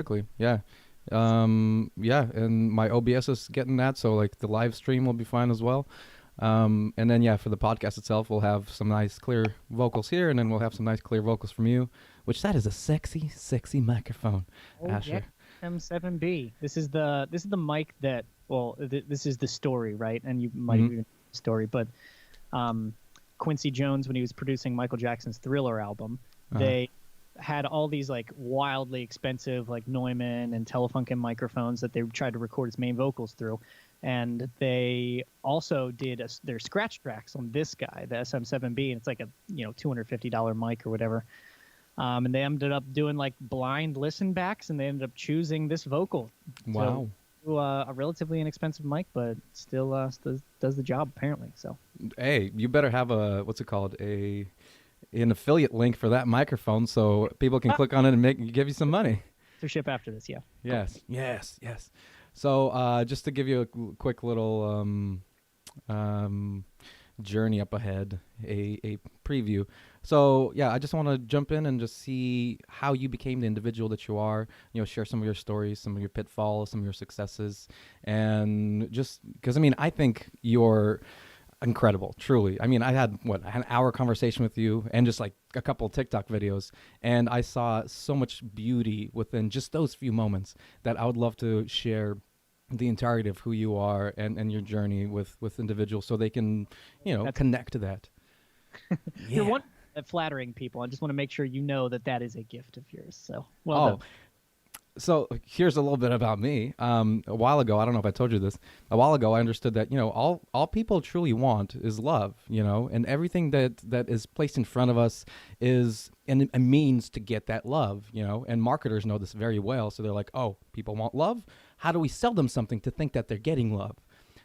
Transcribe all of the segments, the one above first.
Quickly, yeah. Yeah, and my OBS is getting that, so like the live stream will be fine as well. And then yeah, for the podcast itself, we'll have some nice clear vocals here, and then we'll have some nice clear vocals from you, which that is a sexy, sexy microphone, Oh yeah, Asher. M7B. This is the mic that this is the story, right? And you might Mm-hmm. have even story, but um, Quincy Jones, when he was producing Michael Jackson's Thriller album, Uh-huh. they had all these like wildly expensive like Neumann and Telefunken microphones that they tried to record his main vocals through, and they also did their scratch tracks on this guy, the SM7B, and it's like a $250 mic or whatever. And they ended up doing like blind listen backs, and they ended up choosing this vocal. So Wow. a relatively inexpensive mic, but still does the job apparently. So Hey, you better have a what's it called, a an affiliate link for that microphone, so people can click on it and make give you some money. ship after this, yeah. Cool. Yes, yes, yes. So just to give you a quick little um, journey up ahead, a preview. So yeah, I just want to jump in and just see how you became the individual that you are. Share some of your stories, some of your pitfalls, some of your successes, and just because I think you're incredible, truly. I had an hour conversation with you and just like a couple of TikTok videos, and I saw so much beauty within just those few moments that I would love to share the entirety of who you are and your journey with individuals so they can, That's connect to that. you're Yeah. one at flattering people. I just want to make sure you know that that is a gift of yours. So well Oh, done. so here's a little bit about me. A while ago, I don't know if I told you this. A while ago, I understood that all people truly want is love. And everything that is placed in front of us is a means to get that love. And marketers know this very well. So they're like, oh, people want love. How do we sell them something to think that they're getting love?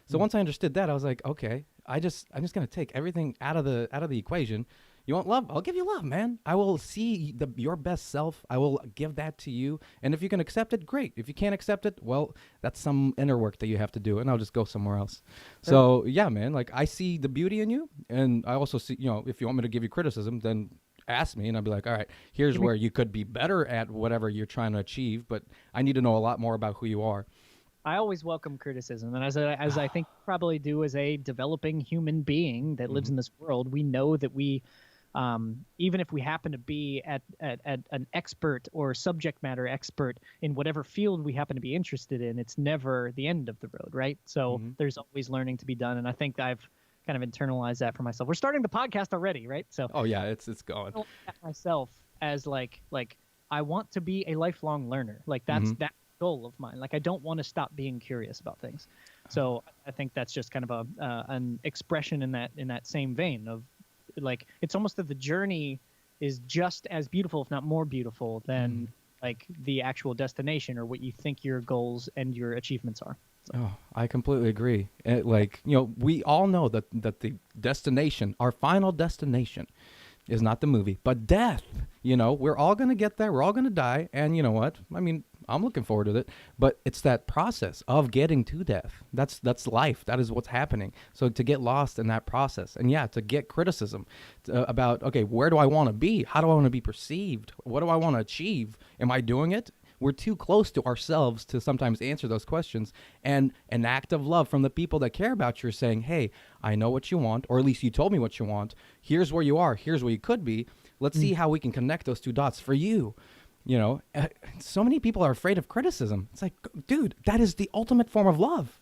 So Mm. once I understood that, I was like, okay, I'm just gonna take everything out of the equation. You want love? I'll give you love, man. I will see your best self. I will give that to you. And if you can accept it, great. If you can't accept it, well, that's some inner work that you have to do, and I'll just go somewhere else. Sure. So yeah, man. Like I see the beauty in you, and I also see, if you want me to give you criticism, then ask me, and I'll be like, all right, here's Give me where you could be better at whatever you're trying to achieve, but I need to know a lot more about who you are. I always welcome criticism, and as I think you probably do as a developing human being that lives Hmm. in this world, we know that even if we happen to be at an expert or subject matter expert in whatever field we happen to be interested in, it's never the end of the road, right? So Hmm. there's always learning to be done, and I think I've kind of internalized that for myself. We're starting the podcast already, right? So Oh yeah, it's going. I look at myself as like I want to be a lifelong learner. Like that's Hmm. that goal of mine. Like I don't want to stop being curious about things. So I think that's just kind of a an expression in that same vein of like it's almost that the journey is just as beautiful, if not more beautiful, than like the actual destination or what you think your goals and your achievements are. So Oh, I completely agree. Like, we all know that the destination, our final destination, is not the movie, but death. We're all going to get there. We're all going to die. And you know what? I'm looking forward to it. But it's that process of getting to death. That's life. That is what's happening. So to get lost in that process, and yeah, to get criticism about, okay, where do I want to be? How do I want to be perceived? What do I want to achieve? Am I doing it? We're too close to ourselves to sometimes answer those questions. And an act of love from the people that care about you are saying, hey, I know what you want, or at least you told me what you want. Here's where you are. Here's where you could be. Let's see how we can connect those two dots for you. So many people are afraid of criticism. It's like, dude, that is the ultimate form of love.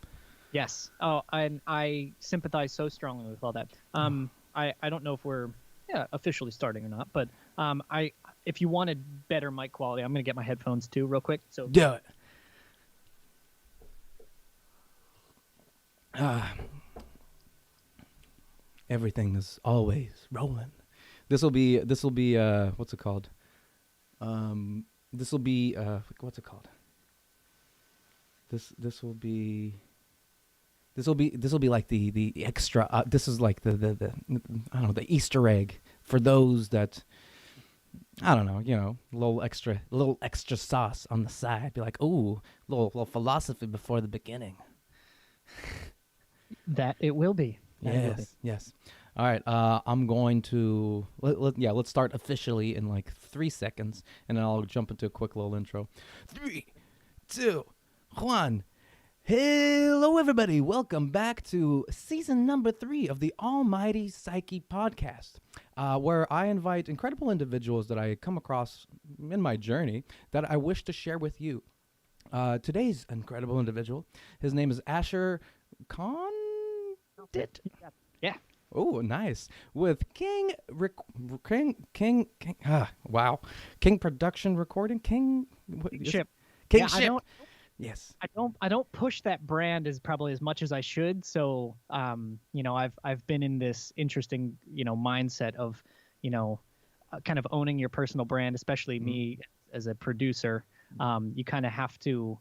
yes. Oh, and I sympathize so strongly with all that. I don't know if we're officially starting or not, but I if you wanted better mic quality, I'm gonna get my headphones too real quick. So Do it. Ah, everything is always rolling. This will be what's it called? This will be what's it called? This will be like the extra. This is like the I don't know, the Easter egg for those that I don't know. A little extra sauce on the side. Be like, ooh, little philosophy before the beginning. that it will be. That it will be. Yes, yes. All right. I'm going to let's start officially in like 3 seconds, and then I'll jump into a quick little intro. Three, two, one. Hello, everybody. Welcome back to season number 3 of the Almighty Psyche podcast, where I invite incredible individuals that I come across in my journey that I wish to share with you. Today's incredible individual, his name is Asher Condit. Yeah. Oh, nice. With wow. King Production Recording. Ship. King Yeah, Ship. Yes. I don't push that brand as probably as much as I should. So, I've been in this interesting, mindset of, kind of owning your personal brand, especially me as a producer. You kind of have to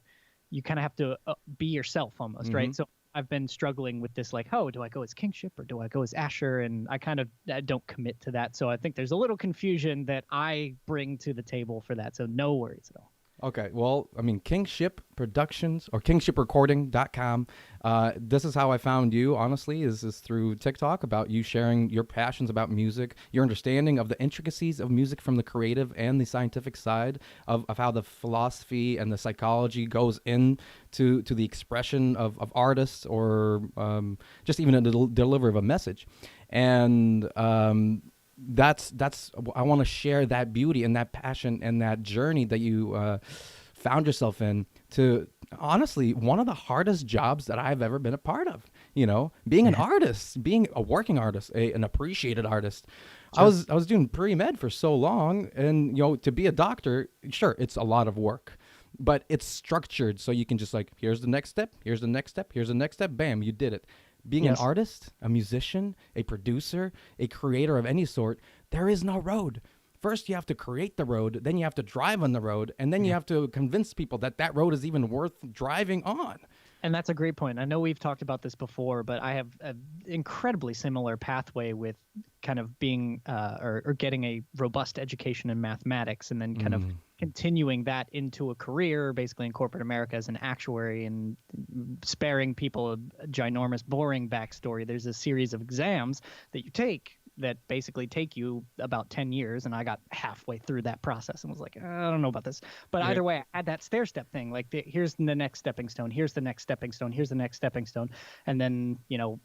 be yourself almost, right? So I've been struggling with this, like, oh, do I go as Kingship or do I go as Asher? And I kind of don't commit to that. So I think there's a little confusion that I bring to the table for that. So no worries at all. Okay, well, I mean, Kingship Productions or kingshiprecording.com. This is how I found you, honestly, is through TikTok, about you sharing your passions about music, your understanding of the intricacies of music from the creative and the scientific side of how the philosophy and the psychology goes into the expression of artists, or just even a delivery of a message. And that's I want to share that beauty and that passion and that journey that you found yourself in, to honestly one of the hardest jobs that I've ever been a part of. Being an artist, being a working artist, an appreciated artist. Sure. I was doing pre-med for so long, and to be a doctor, sure, it's a lot of work, but it's structured so you can just, like, here's the next step, here's the next step, here's the next step, bam, you did it. Being an artist, a musician, a producer, a creator of any sort, there is no road. First, you have to create the road, then you have to drive on the road, and then you have to convince people that that road is even worth driving on. And that's a great point. I know we've talked about this before, but I have an incredibly similar pathway with kind of being or getting a robust education in mathematics, and then kind of continuing that into a career basically in corporate America as an actuary, and sparing people a ginormous, boring backstory. There's a series of exams that you take that basically take you about 10 years. And I got halfway through that process and was like, I don't know about this. But either way, I had that stair step thing. Like, here's the next stepping stone. Here's the next stepping stone. Here's the next stepping stone. And then,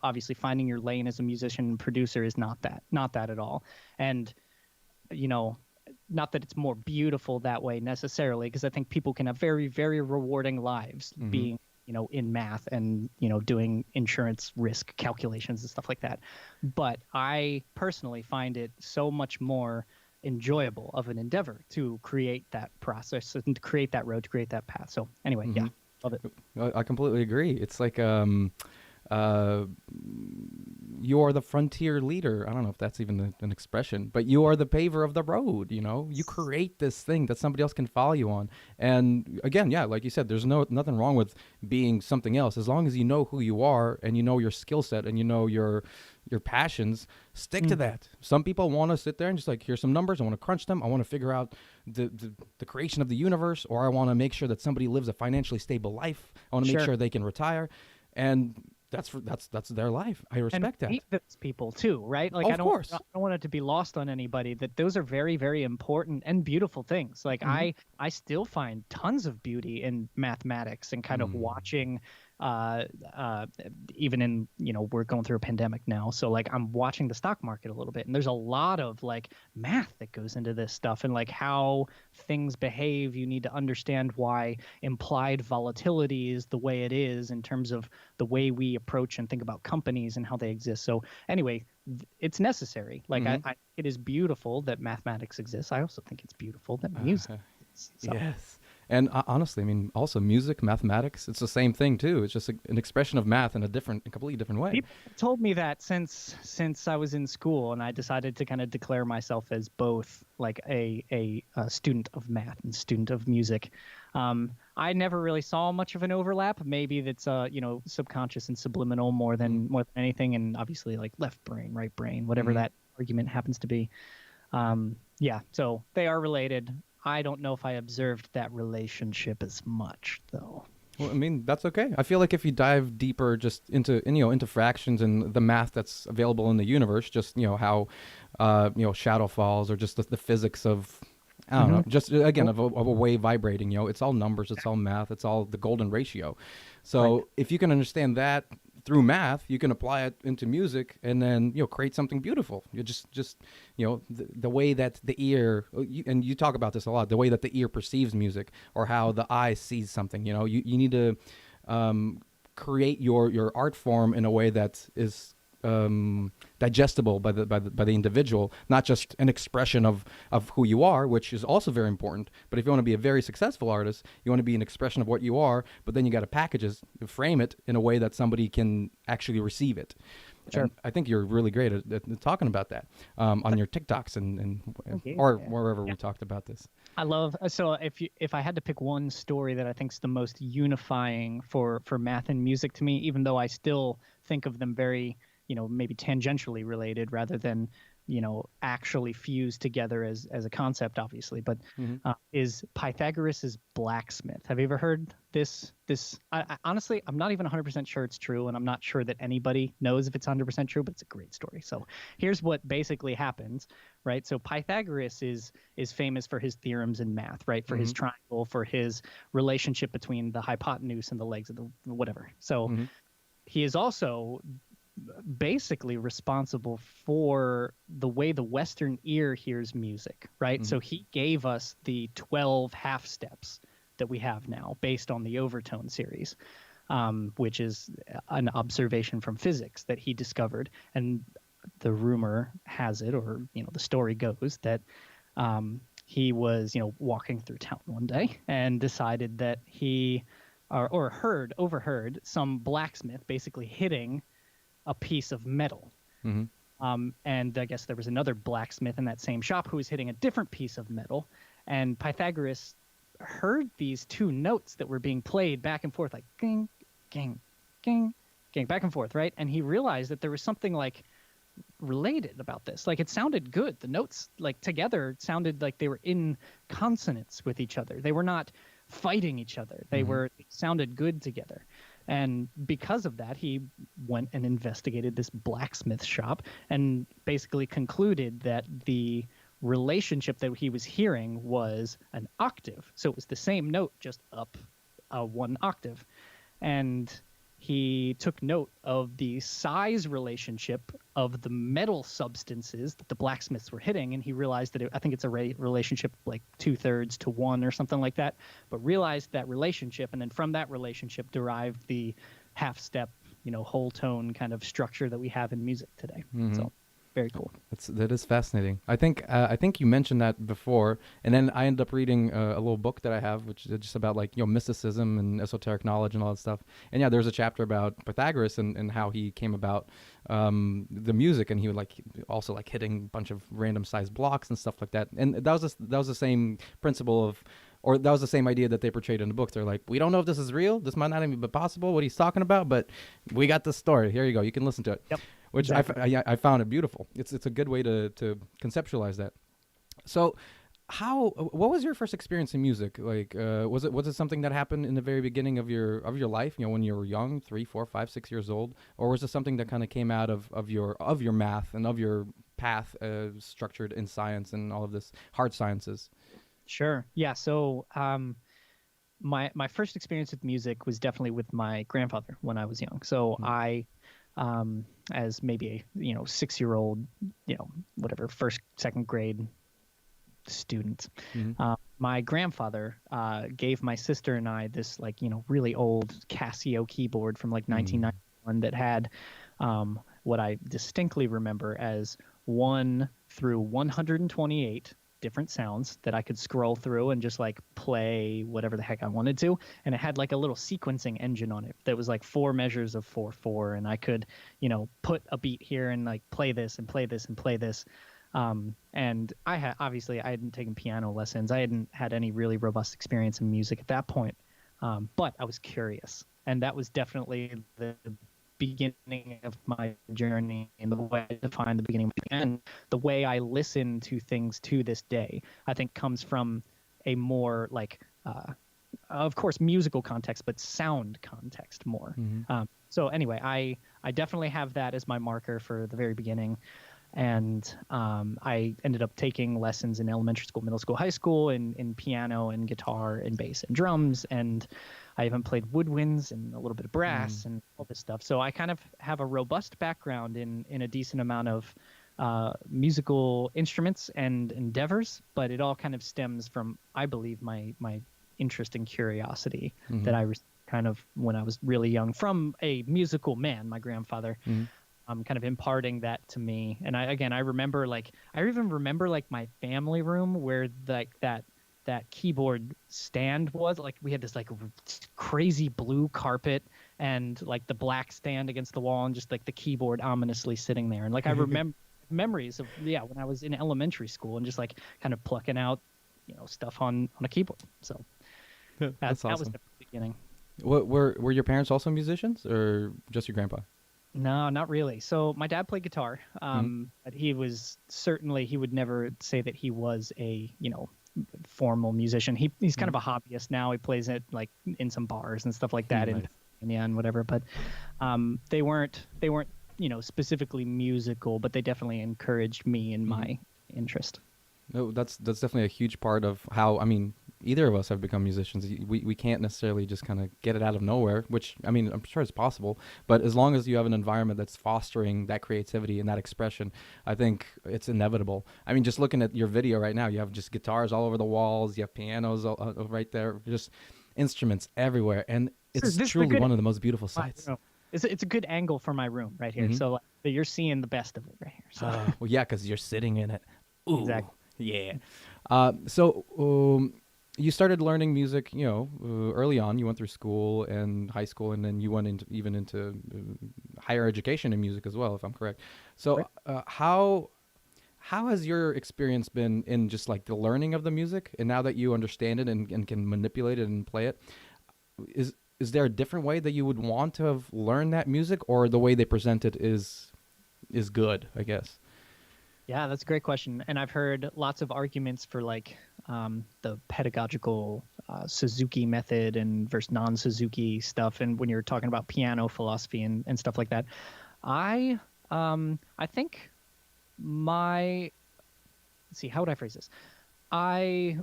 obviously finding your lane as a musician and producer is not that at all. And, not that it's more beautiful that way necessarily, because I think people can have very, very rewarding lives being, in math and, doing insurance risk calculations and stuff like that. But I personally find it so much more enjoyable of an endeavor to create that process and to create that road, to create that path. So anyway, yeah, love it. I completely agree. It's like, you are the frontier leader. I don't know if that's even an expression, but you are the paver of the road. You create this thing that somebody else can follow you on. And again, yeah, like you said, there's nothing wrong with being something else, as long as you know who you are and you know your skill set and you know your passions. Stick to that. Some people want to sit there and just, like, here's some numbers, I want to crunch them, I want to figure out the creation of the universe, or I want to make sure that somebody lives a financially stable life, I want to make sure they can retire. And that's their life. I respect that. And those people too, right? Like, I don't want it to be lost on anybody that those are very, very important and beautiful things. Like, I still find tons of beauty in mathematics and kind of watching, even in, we're going through a pandemic now. So, like, I'm watching the stock market a little bit, and there's a lot of, like, math that goes into this stuff, and, like, how things behave. You need to understand why implied volatility is the way it is in terms of the way we approach and think about companies and how they exist. So anyway, it's necessary. Like, it is beautiful that mathematics exists. I also think it's beautiful that music exists. So. Yes. And honestly, I mean, also music, mathematics, it's the same thing too. It's just an expression of math in a completely different way. People told me that since I was in school, and I decided to kind of declare myself as both, like a student of math and student of music. I never really saw much of an overlap. Maybe that's subconscious and subliminal more than anything, and obviously, like, left brain, right brain, whatever that argument happens to be. Yeah, so they are related. I don't know if I observed that relationship as much, though. Well, I mean, that's okay. I feel like if you dive deeper just into, into fractions and the math that's available in the universe, just, how, shadow falls, or just the physics of, I don't Hmm. know, just again, Well, of a wave vibrating, it's all numbers, it's all math, it's all the golden ratio. right. So if you can understand that through math, you can apply it into music and then, create something beautiful. You just, the way that the ear, and you talk about this a lot, the way that the ear perceives music or how the eye sees something, you need to create your art form in a way that is digestible by the individual, not just an expression of who you are, which is also very important. But if you want to be a very successful artist, you want to be an expression of what you are, but then you got to package it, frame it in a way that somebody can actually receive it. Sure. And I think you're really great at talking about that on your TikToks and Thank you. or Yeah. wherever Yeah. we talked about this. I love so if I had to pick one story that I think is the most unifying for math and music to me, even though I still think of them very, maybe tangentially related rather than, actually fused together as a concept, obviously, but Hmm. is Pythagoras's blacksmith. Have you ever heard this? Honestly, I'm not even 100% sure it's true, and I'm not sure that anybody knows if it's 100% true, but it's a great story. So here's what basically happens, right? So Pythagoras is famous for his theorems in math, right? For his Hmm. triangle, for his relationship between the hypotenuse and the legs of the whatever. So Hmm. he is also basically responsible for the way the Western ear hears music, right? Hmm. So he gave us the 12 half steps that we have now based on the overtone series, which is an observation from physics that he discovered. And the rumor has it, or, the story goes that he was, walking through town one day and decided that he or overheard some blacksmith basically hitting a piece of metal. Hmm. And I guess there was another blacksmith in that same shop who was hitting a different piece of metal. And Pythagoras heard these two notes that were being played back and forth, like ging, ging, ging, ging, back and forth, right? And he realized that there was something like related about this. Like it sounded good. The notes, like together, sounded like they were in consonance with each other. They were not fighting each other. They Hmm. sounded good together. And because of that, he went and investigated this blacksmith shop and basically concluded that the relationship that he was hearing was an octave. So it was the same note, just up one octave. And he took note of the size relationship of the metal substances that the blacksmiths were hitting, and he realized that I think it's a relationship like 2/3 to 1 or something like that, but realized that relationship, and then from that relationship derived the half step, whole tone kind of structure that we have in music today. So very cool. That is fascinating. I think you mentioned that before, and then I ended up reading a little book that I have, which is just about like mysticism and esoteric knowledge and all that stuff. And yeah, there's a chapter about Pythagoras and how he came about the music, and he would like also like hitting a bunch of random sized blocks and stuff like that. And that was the same principle of. Or that was the same idea that they portrayed in the book. They're like, we don't know if this is real. This might not even be possible, what he's talking about, but we got the story. Here you go. You can listen to it. Yep. Which Exactly. I found it beautiful. It's a good way to conceptualize that. So, what was your first experience in music? Like, was it something that happened in the very beginning of your life? When you were young, 3, 4, 5, 6 years old, or was it something that kind of came out of your math and of your path structured in science and all of this hard sciences? Sure. Yeah. So my first experience with music was definitely with my grandfather when I was young. So Mm-hmm. as maybe a 6-year-old, whatever, first second grade student, my grandfather gave my sister and I this like really old Casio keyboard from like Mm-hmm. 1991 that had what I distinctly remember as 1 through 128 different sounds that I could scroll through and just like play whatever the heck I wanted to. And it had like a little sequencing engine on it that was like 4 measures of 4/4. And I could, put a beat here and like play this and play this and play this. And obviously I hadn't taken piano lessons. I hadn't had any really robust experience in music at that point. But I was curious. And that was definitely the beginning of my journey and the way I define the beginning and the way I listen to things to this day, I think comes from a more like of course, musical context, but sound context more. So anyway, I definitely have that as my marker for the very beginning. And I ended up taking lessons in elementary school, middle school, high school, in piano and guitar and bass and drums. And I even played woodwinds and a little bit of brass and all this stuff. So I kind of have a robust background in a decent amount of musical instruments and endeavors, but it all kind of stems from, I believe, my interest and curiosity that I kind of when I was really young from a musical man, my grandfather. Kind of imparting that to me. And I even remember like my family room where like that keyboard stand was. Like we had this like crazy blue carpet and like the black stand against the wall and just like the keyboard ominously sitting there. And like I remember memories of when I was in elementary school and just like kind of plucking out stuff on a keyboard. So That's awesome. That was the beginning. What were your parents also musicians or just your grandpa? No, not really. So my dad played guitar, but he would never say that he was a, formal musician. He's kind of a hobbyist now. He plays it like in some bars and stuff like that and whatever. But they weren't, specifically musical, but they definitely encouraged me in my interest. No, that's definitely a huge part of how, I mean, either of us have become musicians. We can't necessarily just kind of get it out of nowhere, which, I mean, I'm sure it's possible. But as long as you have an environment that's fostering that creativity and that expression, I think it's inevitable. I mean, just looking at your video right now, you have just guitars all over the walls. You have pianos right there, just instruments everywhere. And it's truly one of the most beautiful sights. It's a good angle for my room right here. So you're seeing the best of it right here. So. Well, yeah, because you're sitting in it. Ooh, exactly. Yeah. So you started learning music, early on. You went through school and high school, and then you went into higher education in music as well, if I'm correct. So how has your experience been in just like the learning of the music, and now that you understand it and can manipulate it and play it, is there a different way that you would want to have learned that music, or the way they present it is good, I guess? Yeah, that's a great question. And I've heard lots of arguments for like the pedagogical Suzuki method and versus non-Suzuki stuff. And when you're talking about piano philosophy and stuff like that, I think let's see, how would I phrase this? I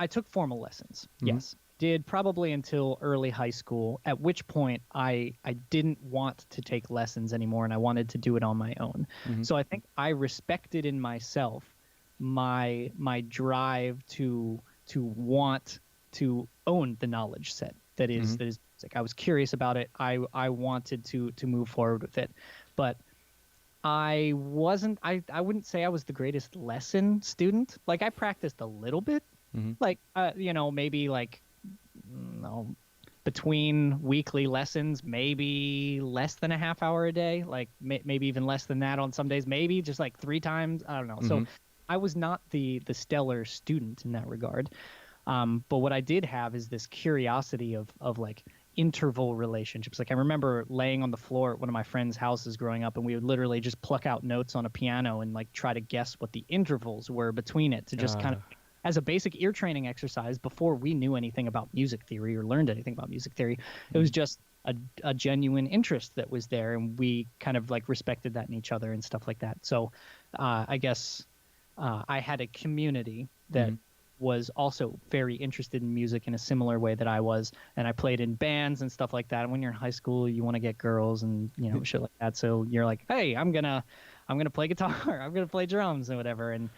took formal lessons. Yes. Did probably until early high school, at which point I didn't want to take lessons anymore and I wanted to do it on my own. So I think I respected in myself my drive to want to own the knowledge set that is music. I was curious about it. I wanted to move forward with it. But I wouldn't say I was the greatest lesson student. Like I practiced a little bit. Like maybe like between weekly lessons, maybe less than a half hour a day, like maybe even less than that on some days, maybe just like 3 times. I don't know. So I was not the stellar student in that regard. But what I did have is this curiosity of like interval relationships. Like I remember laying on the floor at one of my friends' houses growing up, and we would literally just pluck out notes on a piano and like try to guess what the intervals were between it to just kind of as a basic ear training exercise before we knew anything about music theory or learned anything about music theory. It was just a genuine interest that was there, and we kind of like respected that in each other and stuff like that. So I guess I had a community that was also very interested in music in a similar way that I was, and I played in bands and stuff like that. And when you're in high school, you want to get girls and shit like that. So you're like, hey, I'm gonna play guitar, I'm gonna play drums and whatever. And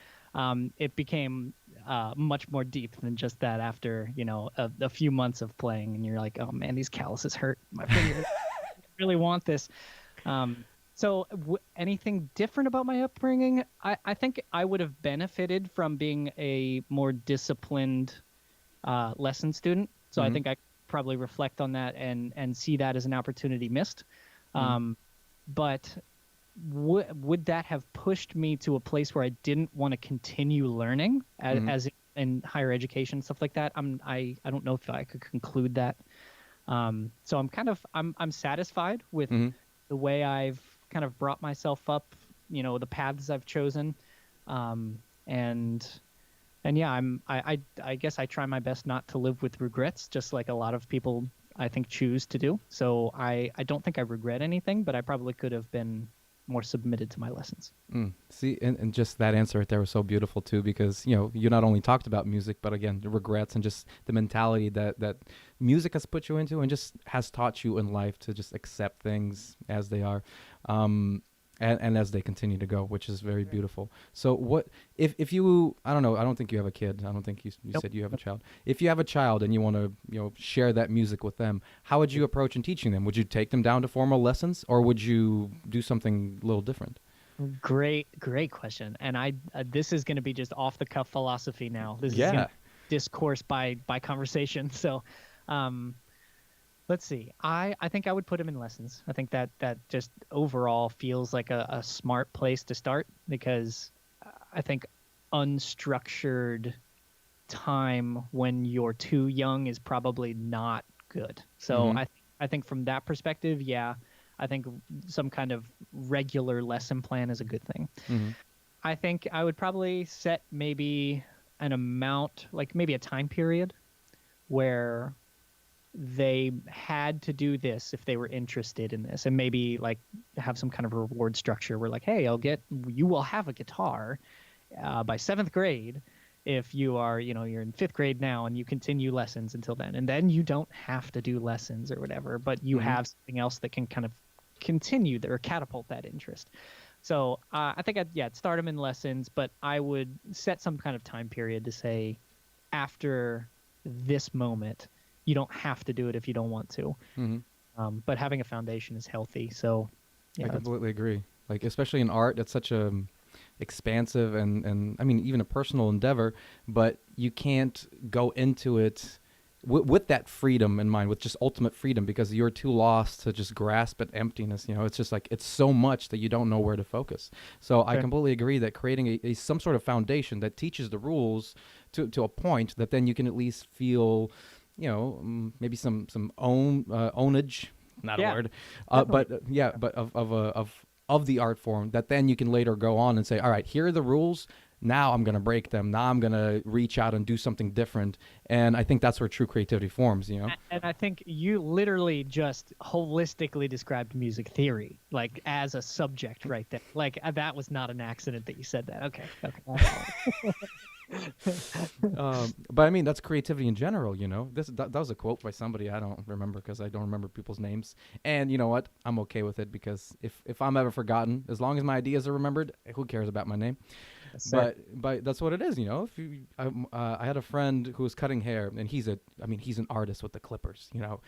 it became much more deep than just that after a few months of playing, and you're like, oh man, these calluses hurt my fingers. I really want this. So anything different about my upbringing? I think I would have benefited from being a more disciplined lesson student. So I think I probably reflect on that and see that as an opportunity missed. But would that have pushed me to a place where I didn't want to continue learning as in higher education, stuff like that? I don't know if I could conclude that. So I'm satisfied with the way I've kind of brought myself up, the paths I've chosen. And And yeah, I guess I try my best not to live with regrets, just like a lot of people I think choose to do. So I don't think I regret anything, but I probably could have been more submitted to my lessons. See, and just that answer right there was so beautiful too, because you not only talked about music, but again, the regrets and just the mentality that music has put you into, and just has taught you in life to just accept things as they are, and as they continue to go, which is very beautiful. So, what if you? I don't know. I don't think you have a kid. I don't think you Nope. said you have a child. If you have a child and you want to share that music with them, how would you approach in teaching them? Would you take them down to formal lessons, or would you do something a little different? Great question. And this is going to be just off the cuff philosophy now. This is going Yeah. to discourse by conversation. So, um, let's see. I think I would put him in lessons. I think that just overall feels like a smart place to start, because I think unstructured time when you're too young is probably not good. So Mm-hmm. I think from that perspective, yeah, I think some kind of regular lesson plan is a good thing. Mm-hmm. I think I would probably set maybe an amount, like maybe a time period where they had to do this if they were interested in this, and maybe like have some kind of reward structure where like, hey, you will have a guitar by seventh grade if you are, you're in fifth grade now and you continue lessons until then, and then you don't have to do lessons or whatever, but you Mm-hmm. have something else that can kind of continue or catapult that interest. So I think I'd start them in lessons, but I would set some kind of time period to say, after this moment, you don't have to do it if you don't want to. Mm-hmm. But having a foundation is healthy. So I yeah, that's completely agree. Like, especially in art, it's such a expansive and I mean even a personal endeavor, but you can't go into it with that freedom in mind, with just ultimate freedom, because you're too lost to just grasp at emptiness. It's just like it's so much that you don't know where to focus. So I fair. completely agree that creating a some sort of foundation that teaches the rules to a point that then you can at least feel, maybe some ownage, not a Yeah, word, definitely. yeah, but of the art form, that then you can later go on and say, all right, here are the rules. Now I'm going to break them. Now I'm going to reach out and do something different. And I think that's where true creativity forms. And I think you literally just holistically described music theory, like as a subject right there. Like that was not an accident that you said that. Okay. Okay. But I mean, that's creativity in general. That was a quote by somebody I don't remember, because I don't remember people's names. And you know what? I'm okay with it, because if I'm ever forgotten, as long as my ideas are remembered, who cares about my name? Yes, sir. But that's what it is. If you, I had a friend who was cutting hair, and he's an artist with the clippers. Oh,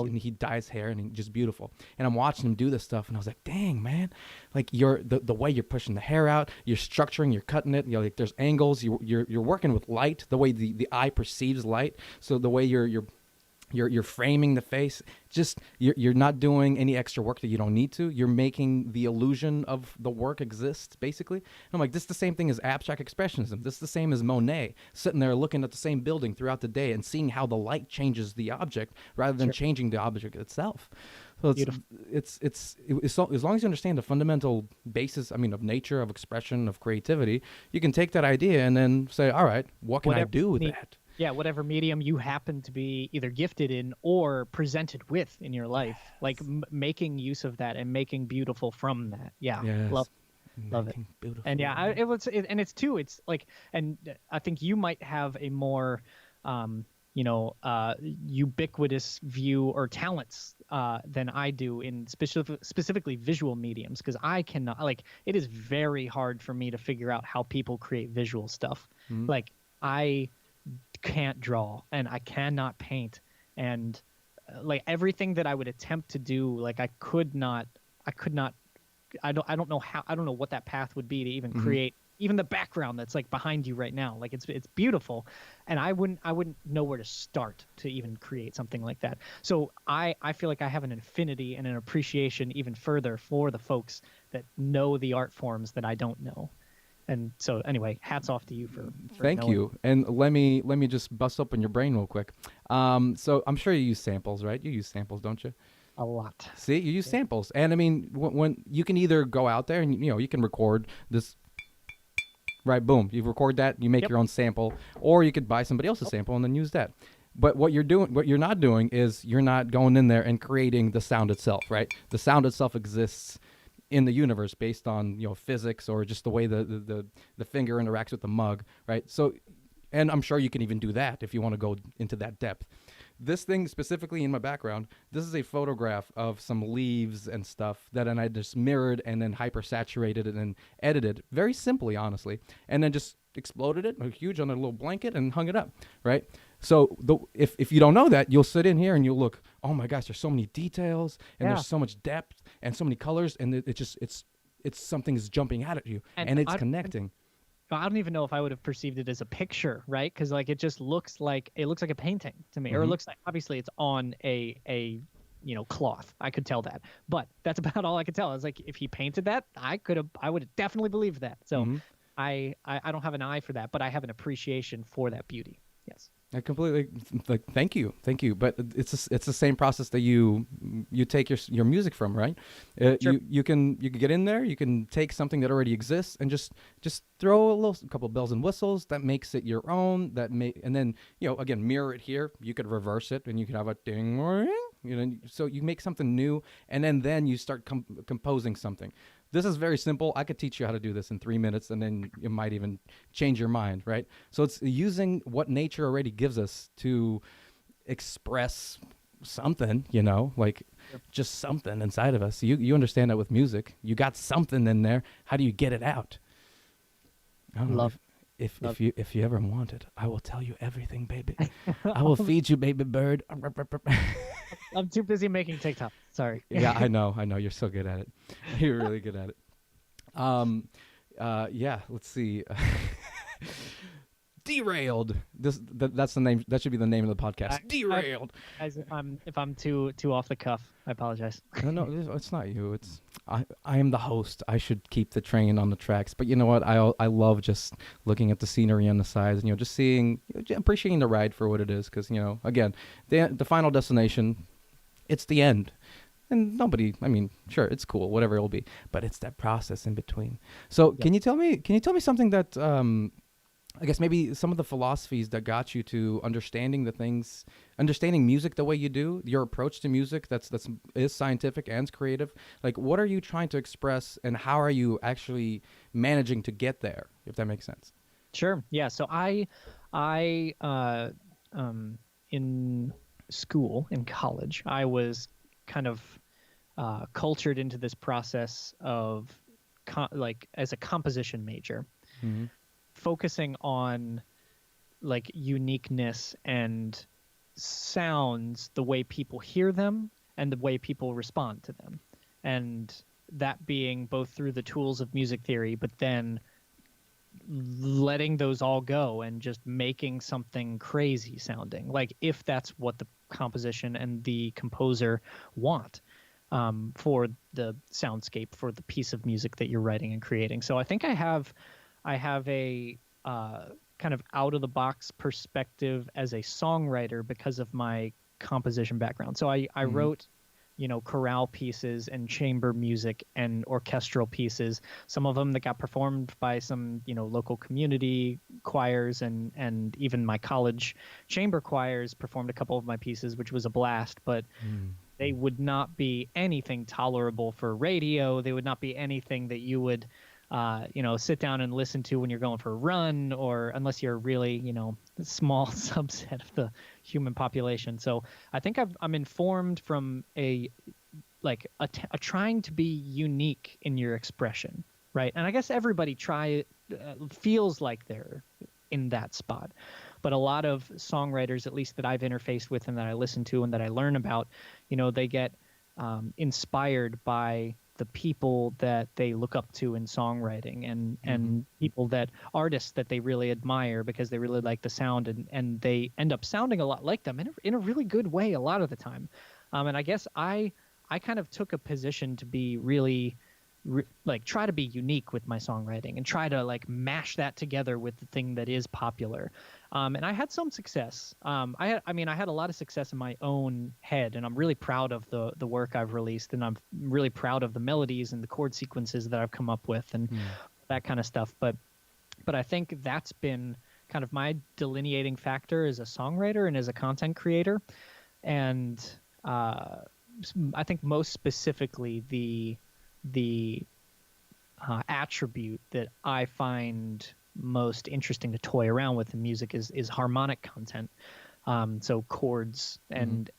And he dyes hair, and he's just beautiful. And I'm watching him do this stuff, and I was like, dang man, like the way you're pushing the hair out, you're structuring, you're cutting it. Like there's angles. You're working with light, the way the eye perceives light. So the way you're framing the face. Just you're not doing any extra work that you don't need to. You're making the illusion of the work exist, basically. And I'm like, this is the same thing as abstract expressionism. This is the same as Monet sitting there looking at the same building throughout the day and seeing how the light changes the object rather than sure. changing the object itself. So Beautiful. as long as you understand the fundamental basis, I mean, of nature, of expression, of creativity, you can take that idea and then say, all right, what can I Whatever do with me- that? Yeah, whatever medium you happen to be either gifted in or presented with in your life, like making use of that and making beautiful from that. Yeah, Yes. love it. Making beautiful. And yeah, and it's too. It's like, and I think you might have a more, ubiquitous view or talents than I do in specifically visual mediums, because I cannot, like, it is very hard for me to figure out how people create visual stuff. Mhm. Like I can't draw and I cannot paint, and like everything that I would attempt to do, like I could not I don't know how, I don't know what that path would be to even create even the background that's like behind you right now. Like it's beautiful, and I wouldn't know where to start to even create something like that. So I feel like I have an affinity and an appreciation even further for the folks that know the art forms that I don't know. And so anyway, hats off to you for Thank knowing. you. And let me just bust open your brain real quick. So I'm sure you use samples, right? You use samples, don't you? A lot. See, you use samples, and I mean, when you can either go out there and you can record this right? Boom, you record that, you make Yep. your own sample, or you could buy somebody else's sample and then use that. But what you're not doing is you're not going in there and creating the sound itself, right? The sound itself exists in the universe based on physics or just the way the finger interacts with the mug, right? So, and I'm sure you can even do that if you want to go into that depth. This thing specifically in my background, this is a photograph of some leaves and stuff that then I just mirrored and then hyper saturated and then edited very simply, honestly, and then just exploded it huge on a little blanket and hung it up, right? So if you don't know that, you'll sit in here and you'll look, oh my gosh, there's so many details and Yeah. there's so much depth and so many colors, and it's something's jumping out at you And and it's I connecting. don't even know if I would have perceived it as a picture, right? Because like it just looks like a painting to me, or it Mhm. looks like obviously it's on a cloth. I could tell that, but that's about all I could tell. I was like, if he painted that, I would have definitely believed that. So Mhm. I don't have an eye for that, but I have an appreciation for that beauty. Yes. I completely like. Thank you. But it's the same process that you take your music from, right? Sure. You can get in there. You can take something that already exists and just throw a couple bells and whistles that makes it your own. And then again mirror it here. You could reverse it and you could have a ding, ring, so you make something new, and then you start composing something. This is very simple. I could teach you how to do this in 3 minutes, and then you might even change your mind, right? So it's using what nature already gives us to express something, like Yep. just something inside of us. You understand that with music. You got something in there. How do you get it out? I don't know. Love. Love. If you ever want it, I will tell you everything, baby. I will feed you, baby bird. I'm too busy making TikTok. Sorry. Yeah, I know. You're so good at it. You're really good at it. Yeah. Let's see. Derailed. That's the name. That should be the name of the podcast. Derailed. Guys, if I'm too off the cuff, I apologize. No, it's not you. It's I am the host. I should keep the train on the tracks. But you know what? I love just looking at the scenery on the sides and just seeing, appreciating the ride for what it is. Because again, the final destination, it's the end. And I mean, sure, it's cool, whatever it will be, but it's that process in between. So Yep. can you tell me something that, I guess maybe some of the philosophies that got you to understanding music the way you do, your approach to music that's is scientific and creative. Like, what are you trying to express, and how are you actually managing to get there? If that makes sense. Sure. Yeah. So in school, in college, I was kind of cultured into this process of like as a composition major, Mm-hmm. focusing on like uniqueness and sounds, the way people hear them and the way people respond to them, and that being both through the tools of music theory, but then letting those all go and just making something crazy sounding, like if that's what the composition and the composer want, for the soundscape, for the piece of music that you're writing and creating. So I think I have a kind of out of the box perspective as a songwriter because of my composition background. So I Mm-hmm. wrote chorale pieces and chamber music and orchestral pieces, some of them that got performed by some local community choirs, and even my college chamber choirs performed a couple of my pieces, which was a blast. But they would not be anything tolerable for radio. They would not be anything that you would sit down and listen to when you're going for a run, or unless you're really a small subset of the human population. So I think I'm informed from a trying to be unique in your expression, right? And I guess everybody feels like they're in that spot, but a lot of songwriters, at least that I've interfaced with and that I listen to and that I learn about, they get inspired by the people that they look up to in songwriting, and people artists that they really admire because they really like the sound, and they end up sounding a lot like them in a really good way a lot of the time. And I guess I kind of took a position to be really try to be unique with my songwriting and try to like mash that together with the thing that is popular. And I had some success. I had a lot of success in my own head, and I'm really proud of the work I've released, and I'm really proud of the melodies and the chord sequences that I've come up with and that kind of stuff. But But I think that's been kind of my delineating factor as a songwriter and as a content creator. And I think most specifically the attribute that I find most interesting to toy around with in music is harmonic content. So chords and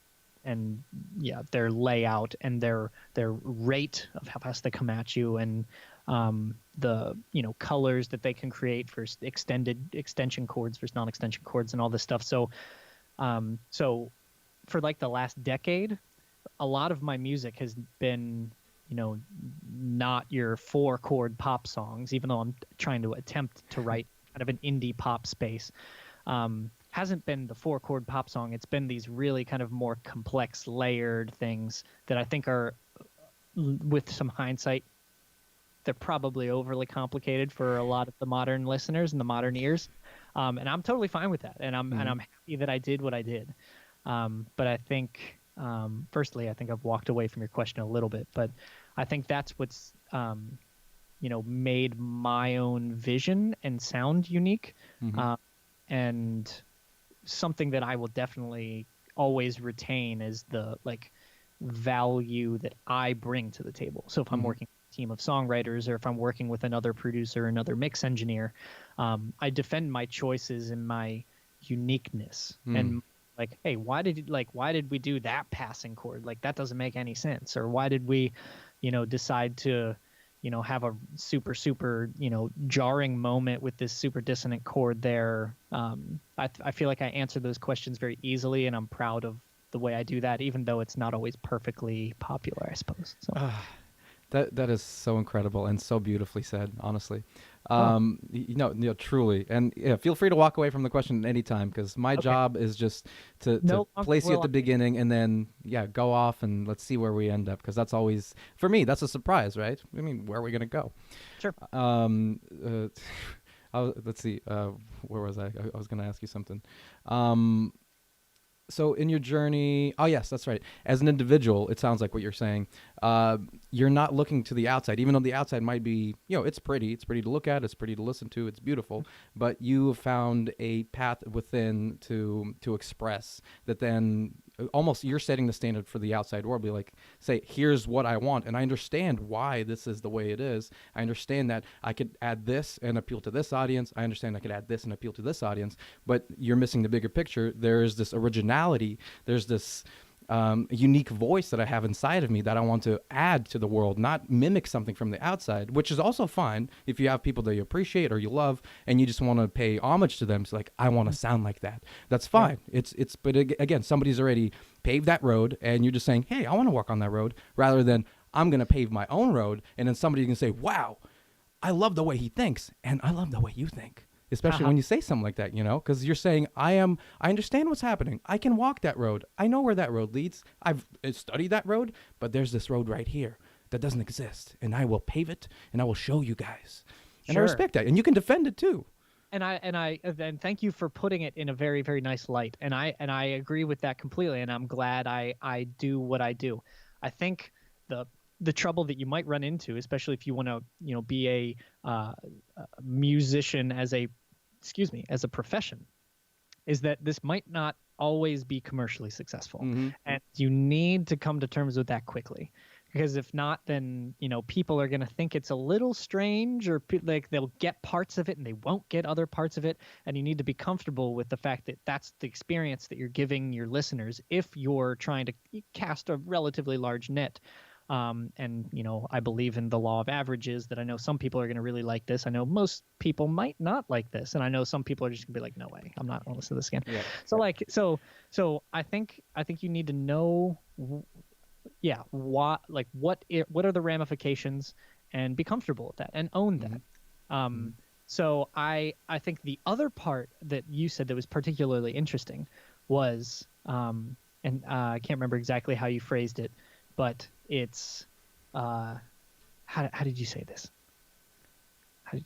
yeah, their layout and their rate of how fast they come at you, and the colors that they can create for extension chords versus non-extension chords and all this stuff. So for like the last decade, a lot of my music has been not your 4-chord pop songs, even though I'm trying to attempt to write kind of an indie pop space. Hasn't been the 4-chord pop song. It's been these really kind of more complex, layered things that I think are, with some hindsight, they're probably overly complicated for a lot of the modern listeners and the modern ears. And I'm totally fine with that. And I'm happy that I did what I did. But I think, firstly, I think I've walked away from your question a little bit, but I think that's what's, made my own vision and sound unique. And something that I will definitely always retain is the value that I bring to the table. So if I'm working with a team of songwriters, or if I'm working with another producer, another mix engineer, I defend my choices and my uniqueness. And hey, why did we do that passing chord? Like, that doesn't make any sense. Or why did we, decide to, have a super, jarring moment with this super dissonant chord there. I feel like I answer those questions very easily, and I'm proud of the way I do that, even though it's not always perfectly popular, I suppose. So. That is so incredible and so beautifully said, honestly. Truly. And feel free to walk away from the question at any time, because my job is just to place you at the beginning and then, go off and let's see where we end up. Because that's always, for me, that's a surprise, right? I mean, where are we going to go? Sure. Let's see. Where was I? I was going to ask you something. So in your journey, oh yes, that's right. As an individual, it sounds like what you're saying. You're not looking to the outside, even though the outside might be, it's pretty to look at, it's pretty to listen to, it's beautiful. But you have found a path within to express that. Then almost you're setting the standard for the outside world. Be like, say, here's what I want, and I understand why this is the way it is. I understand that I could add this and appeal to this audience. I understand I could add this and appeal to this audience. But you're missing the bigger picture. There is this originality. There's this unique voice that I have inside of me that I want to add to the world, not mimic something from the outside, which is also fine if you have people that you appreciate or you love and you just want to pay homage to them. It's like, I want to sound like that. That's fine. Yeah. But again, somebody's already paved that road and you're just saying, hey, I want to walk on that road, rather than I'm going to pave my own road. And then somebody can say, wow, I love the way he thinks and I love the way you think. Especially when you say something like that, because you're saying, I understand what's happening. I can walk that road. I know where that road leads. I've studied that road, but there's this road right here that doesn't exist. And I will pave it and I will show you guys. And I respect that. And you can defend it too. And thank you for putting it in a very, very nice light. And I agree with that completely. And I'm glad I do what I do. I think the trouble that you might run into, especially if you want to, be a musician as a profession, is that this might not always be commercially successful. And you need to come to terms with that quickly, because if not, then, people are going to think it's a little strange, or they'll get parts of it and they won't get other parts of it. And you need to be comfortable with the fact that that's the experience that you're giving your listeners if you're trying to cast a relatively large net. And, I believe in the law of averages, that I know some people are going to really like this. I know most people might not like this. And I know some people are just gonna be like, no way, I'm not going to listen to this again. Yeah. So I think you need to know, what are the ramifications, and be comfortable with that and own that. So I think the other part that you said that was particularly interesting was, and I can't remember exactly how you phrased it, but it's how did you say this? I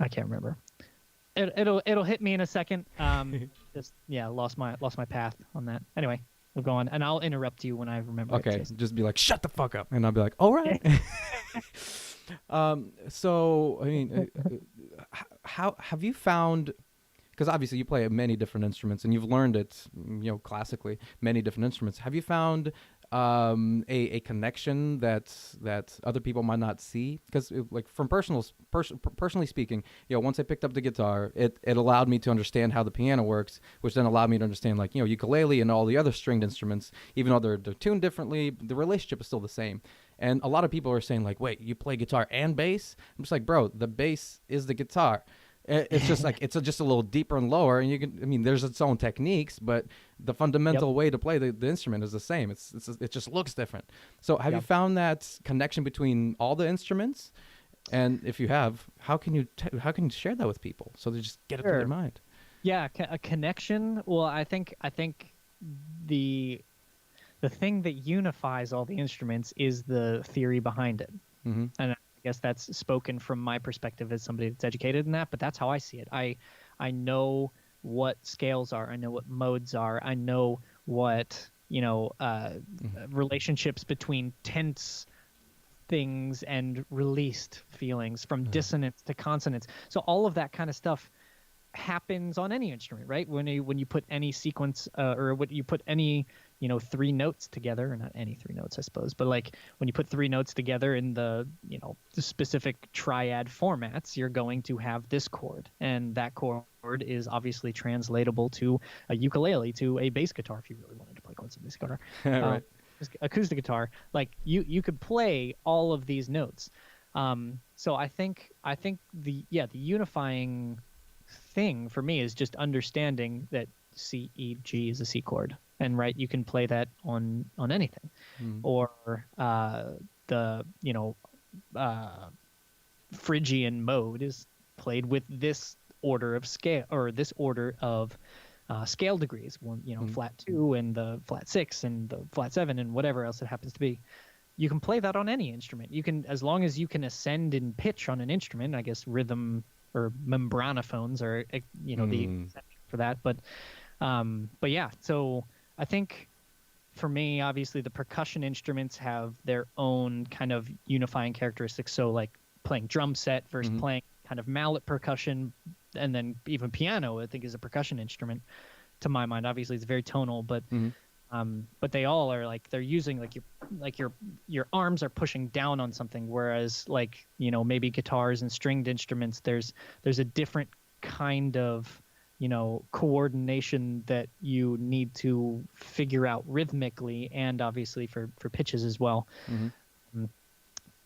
can't remember. It'll hit me in a second. Lost my path on that. Anyway, we'll go on, and I'll interrupt you when I remember. Okay, just be like, shut the fuck up, and I'll be like, all right. So I mean, how have you found? Because obviously you play many different instruments and you've learned it, classically, many different instruments. Have you found a connection that other people might not see? Because like from personally speaking, once I picked up the guitar, it allowed me to understand how the piano works, which then allowed me to understand like ukulele and all the other stringed instruments. Even though they're tuned differently, the relationship is still the same. And a lot of people are saying like, wait, you play guitar and bass? I'm just like, bro, the bass is the guitar. It's just like just a little deeper and lower, and there's its own techniques, but the fundamental way to play the instrument is the same. It just looks different. So have you found that connection between all the instruments? And if you have, how can you share that with people so they just get it through their mind? Yeah, a connection. Well, I think the thing that unifies all the instruments is the theory behind it. Mm-hmm. And I guess that's spoken from my perspective as somebody that's educated in that, but that's how I see it. I know what scales are. I know what modes are. I know what, relationships between tense things and released feelings, from dissonance to consonance. So all of that kind of stuff happens on any instrument, right? When you put any sequence or when you put any three notes together, or not any three notes I suppose, but like when you put three notes together in the the specific triad formats, you're going to have this chord, and that chord is obviously translatable to a ukulele, to a bass guitar if you really wanted to play chords on bass guitar. Right. Acoustic guitar, like you could play all of these notes. So I think the unifying thing for me is just understanding that C, E, G is a C chord, and right, you can play that on anything. Or the Phrygian mode is played with this order of scale, or this order of scale degrees, one flat 2 and the flat 6 and the flat 7 and whatever else it happens to be. You can play that on any instrument. You can, as long as you can ascend in pitch on an instrument. I guess rhythm or membranophones are the exception for that, but yeah. So I think for me, obviously the percussion instruments have their own kind of unifying characteristics. So like playing drum set versus playing kind of mallet percussion, and then even piano I think is a percussion instrument to my mind. Obviously it's very tonal, but they all are like, they're using your arms are pushing down on something, whereas like maybe guitars and stringed instruments, there's a different kind of coordination that you need to figure out rhythmically, and obviously for pitches as well.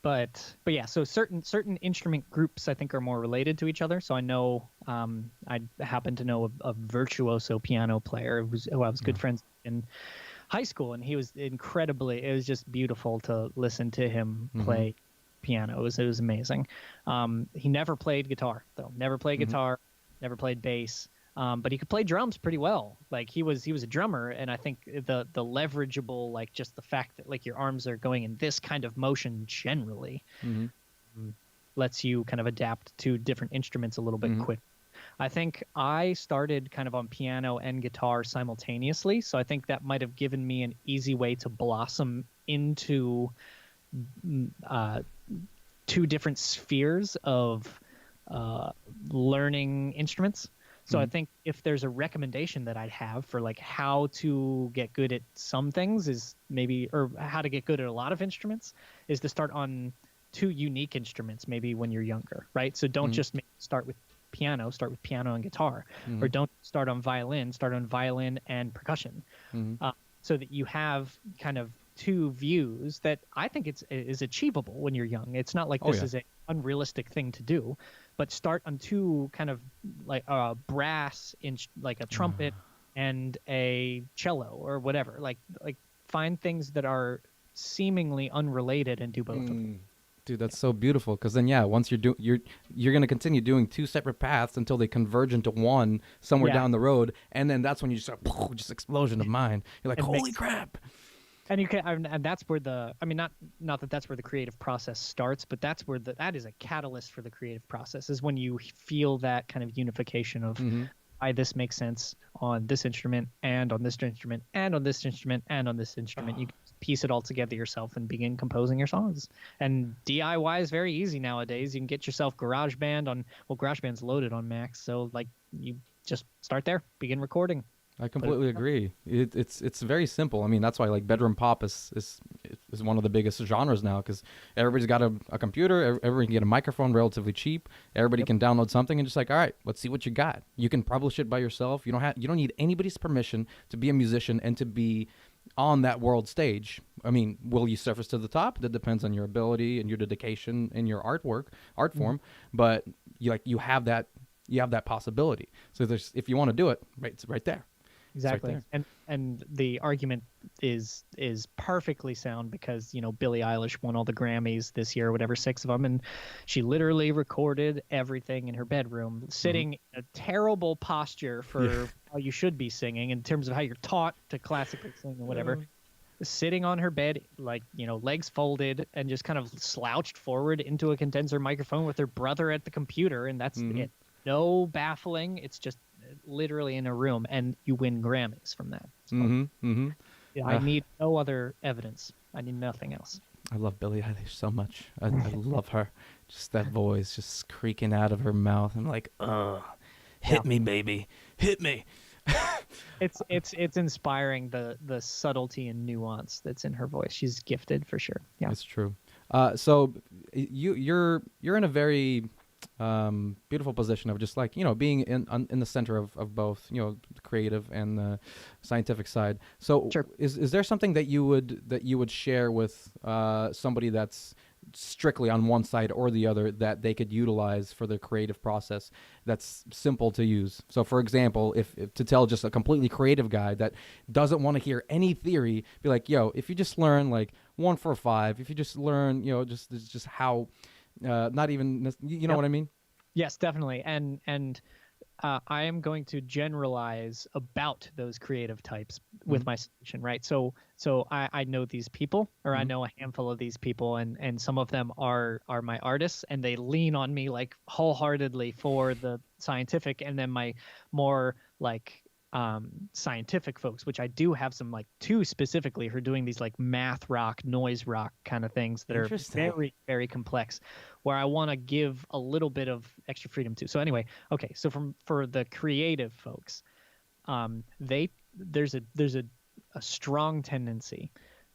But yeah, so certain instrument groups I think are more related to each other. So I know I happen to know a virtuoso piano player who I was good friends in high school, and he was incredibly, it was just beautiful to listen to him play piano. It was amazing. He never played guitar though, never played guitar, never played bass. But he could play drums pretty well. Like he was a drummer, and I think the leverageable, like just the fact that like your arms are going in this kind of motion generally lets you kind of adapt to different instruments a little bit quick. I think I started kind of on piano and guitar simultaneously, so I think that might have given me an easy way to blossom into two different spheres of learning instruments. So I think if there's a recommendation that I'd have for like how to get good at some things is maybe, or how to get good at a lot of instruments, is to start on two unique instruments maybe when you're younger, right? So don't just start with piano and guitar, or don't start on violin and percussion, so that you have kind of two views that I think is achievable when you're young. It's not like this is an unrealistic thing to do, but start on two kind of like brass, like a trumpet and a cello or whatever. Like find things that are seemingly unrelated and do both of them. Dude, that's so beautiful. Because then, once you're going to continue doing two separate paths until they converge into one somewhere down the road, and then that's when you just explosion of mind. You're like, holy crap! And you can, and that's where not that that's where the creative process starts, but that's where that is a catalyst for the creative process, is when you feel that kind of unification of why this makes sense on this instrument and on this instrument and on this instrument and on this instrument. You can piece it all together yourself and begin composing your songs. And DIY is very easy nowadays. You can get yourself GarageBand on, well, GarageBand's loaded on Macs, so like you just start there, begin recording. I completely agree. It's very simple. I mean, that's why like bedroom pop is one of the biggest genres now, because everybody's got a computer. Everybody can get a microphone relatively cheap. Everybody can download something and just like, all right, let's see what you got. You can publish it by yourself. You don't need anybody's permission to be a musician and to be on that world stage. I mean, will you surface to the top? That depends on your ability and your dedication and your art form. But you have that possibility. So if you want to do it, right, it's right there. Exactly. And the argument is perfectly sound, because, you know, Billie Eilish won all the Grammys this year, whatever, 6 of them, and she literally recorded everything in her bedroom, sitting in a terrible posture for how you should be singing in terms of how you're taught to classically sing or whatever. Sitting on her bed, like, you know, legs folded, and just kind of slouched forward into a condenser microphone with her brother at the computer, and that's it. No baffling. It's just literally in a room, and you win Grammys from that. Yeah, I need no other evidence. I need nothing else. I love Billie Eilish so much. I love her. Just that voice just creaking out of her mouth. I'm like, hit me, baby, hit me. It's inspiring, the subtlety and nuance that's in her voice. She's gifted for sure. Yeah, it's true. So you're in a very beautiful position of just like, you know, being in the center of both, you know, the creative and the scientific side. So sure. Is there something that you would share with somebody that's strictly on one side or the other that they could utilize for their creative process that's simple to use? So for example, if to tell just a completely creative guy that doesn't want to hear any theory, be like, yo, if you just learn like 1-4-5, if you just learn, you know, just how not even, you know what I mean? Yes, definitely. And I am going to generalize about those creative types with my solution, right? So I know these people, or I know a handful of these people, and some of them are my artists, and they lean on me like wholeheartedly for the scientific, and then my more like scientific folks, which I do have some, like 2 specifically, who are doing these like math rock, noise rock kind of things that are very, very complex, where I want to give a little bit of extra freedom to. So anyway, okay, so for the creative folks, there's a strong tendency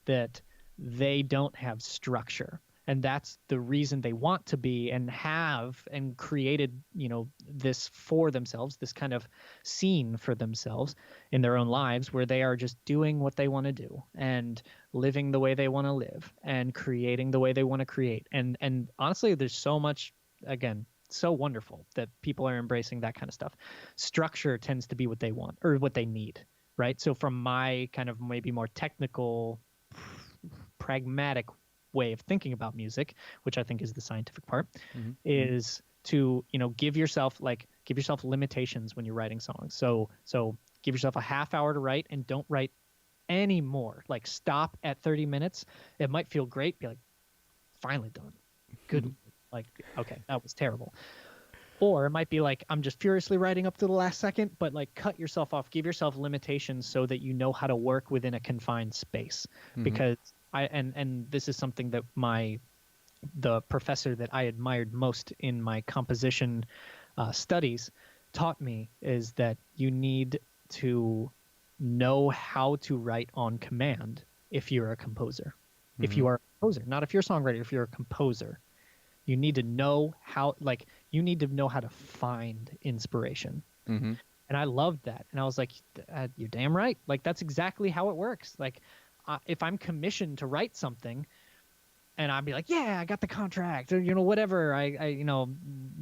that they don't have structure. And that's the reason they want to be and have and created, you know, this for themselves, this kind of scene for themselves in their own lives, where they are just doing what they want to do and living the way they want to live and creating the way they want to create. And honestly, there's so much, again, so wonderful that people are embracing that kind of stuff. Structure tends to be what they want or what they need, right? So from my kind of maybe more technical, pragmatic way of thinking about music, which I think is the scientific part, is to, you know, give yourself limitations when you're writing songs. So give yourself a half hour to write, and don't write any more. Like, stop at 30 minutes. It might feel great, be like, finally done. Good. Like, okay, that was terrible. Or it might be like, I'm just furiously writing up to the last second, but like, cut yourself off, give yourself limitations so that you know how to work within a confined space. Because and this is something that the professor that I admired most in my composition studies taught me, is that you need to know how to write on command if you're a composer. If you are a composer, not if you're a songwriter, if you're a composer, you need to know how, like, you need to know how to find inspiration. And I loved that. And I was like, you're damn right. Like, that's exactly how it works. Like, if I'm commissioned to write something, and I'd be like, yeah, I got the contract, or, you know, whatever, I you know,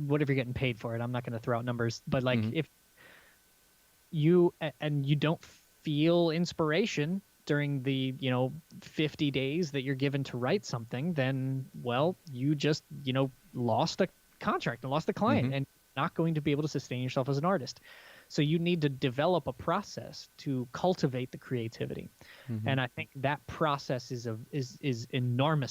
whatever you're getting paid for it. I'm not going to throw out numbers, but like, if you don't feel inspiration during the, you know, 50 days that you're given to write something, then, well, you just, you know, lost a contract and lost a client, and not going to be able to sustain yourself as an artist. So you need to develop a process to cultivate the creativity. And I think that process is enormously